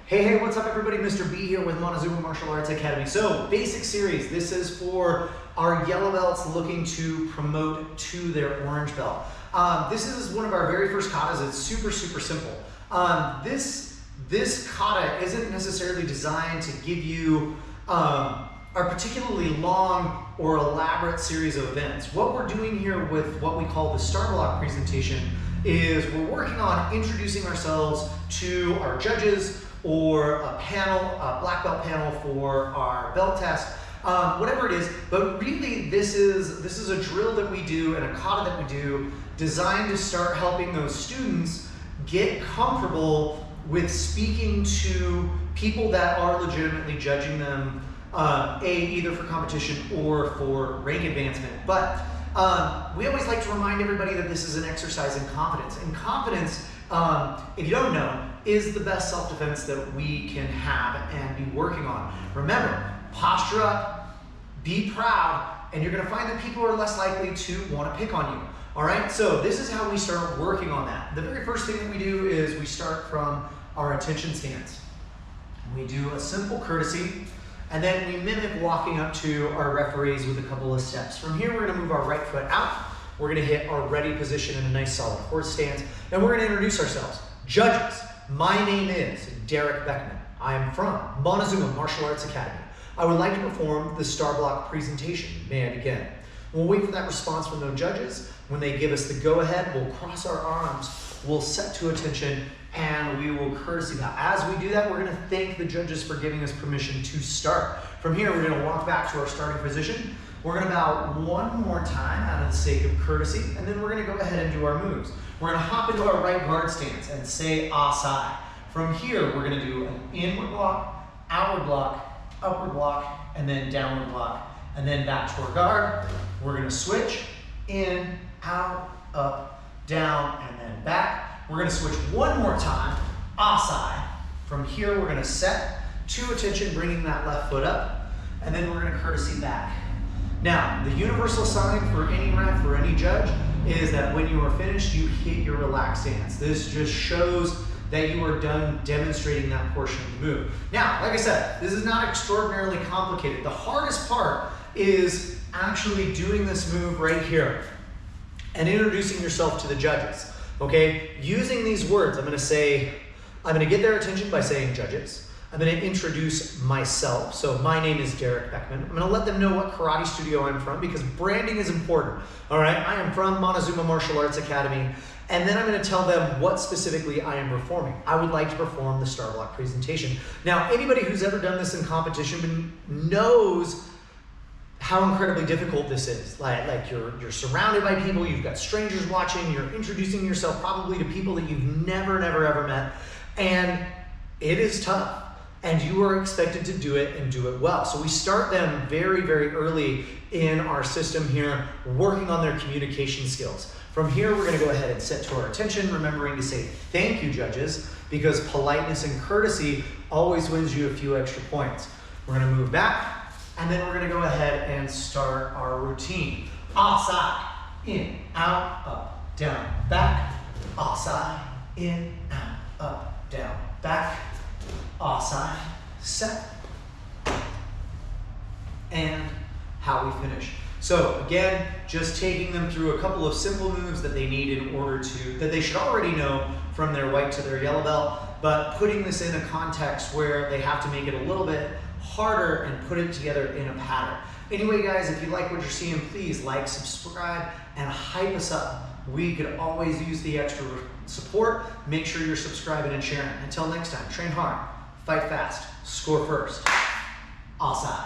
Hey, what's up everybody? Mr. B here with Montezuma Martial Arts Academy. So, basic series. This is for our yellow belts looking to promote to their orange belt. This is one of our very first katas. It's super simple. This kata isn't necessarily designed to give you a particularly long or elaborate series of events. What we're doing here with what we call the star block presentation is we're working on introducing ourselves to our judges or a panel, a black belt panel for our belt test, whatever it is. But really, this is a drill that we do and a kata that we do designed to start helping those students get comfortable with speaking to people that are legitimately judging them, either for competition or for rank advancement. But we always like to remind everybody that this is an exercise in confidence. And confidence, if you don't know, is the best self-defense that we can have and be working on. Remember, posture up, be proud, and you're gonna find that people are less likely to wanna pick on you. All right, so this is how we start working on that. The very first thing that we do is we start from our attention stance. We do a simple courtesy, and then we mimic walking up to our referees with a couple of steps. From here, we're gonna move our right foot out. We're gonna hit our ready position in a nice solid horse stance, and we're gonna introduce ourselves. Judges, my name is Derek Beckman. I am from Montezuma Martial Arts Academy. I would like to perform the star block presentation. May I begin? We'll wait for that response from those judges. When they give us the go-ahead, we'll cross our arms, we'll set to attention, and we will courtesy bow. As we do that, we're gonna thank the judges for giving us permission to start. From here, we're gonna walk back to our starting position. We're gonna bow one more time out of the sake of courtesy, and then we're gonna go ahead and do our moves. We're gonna hop into our right guard stance and say asai. From here, we're gonna do an inward block, outward block, upward block, and then downward block, and then back to our guard. We're gonna switch in, out, up, down, and then back. We're gonna switch one more time, asai. From here, we're gonna set to attention, bringing that left foot up, and then we're gonna courtesy back. Now, the universal sign for any ref or any judge is that when you are finished, you hit your relaxed stance. This just shows that you are done demonstrating that portion of the move. Now, like I said, this is not extraordinarily complicated. The hardest part is actually doing this move right here and introducing yourself to the judges, okay? Using these words, I'm gonna get their attention by saying judges. I'm gonna introduce myself. So my name is Derek Beckman. I'm gonna let them know what karate studio I'm from because branding is important, all right? I am from Montezuma Martial Arts Academy, and then I'm gonna tell them what specifically I am performing. I would like to perform the star block presentation. Now, anybody who's ever done this in competition knows how incredibly difficult this is. Like you're surrounded by people, you've got strangers watching, you're introducing yourself probably to people that you've never ever met, and it is tough. And you are expected to do it and do it well. So we start them very early in our system here, working on their communication skills. From here, we're gonna go ahead and set to our attention, remembering to say thank you, judges, because politeness and courtesy always wins you a few extra points. We're gonna move back, and then we're gonna go ahead and start our routine. Asai, in, out, up, down, back. Asai, in, out, up, down, back. Asai, set, and how we finish. So again, just taking them through a couple of simple moves that they need in order that they should already know from their white to their yellow belt, but putting this in a context where they have to make it a little bit harder and put it together in a pattern. Anyway, guys, if you like what you're seeing, please like, subscribe, and hype us up. We could always use the extra support. Make sure you're subscribing and sharing. Until next time, train hard, fight fast, score first. Asai.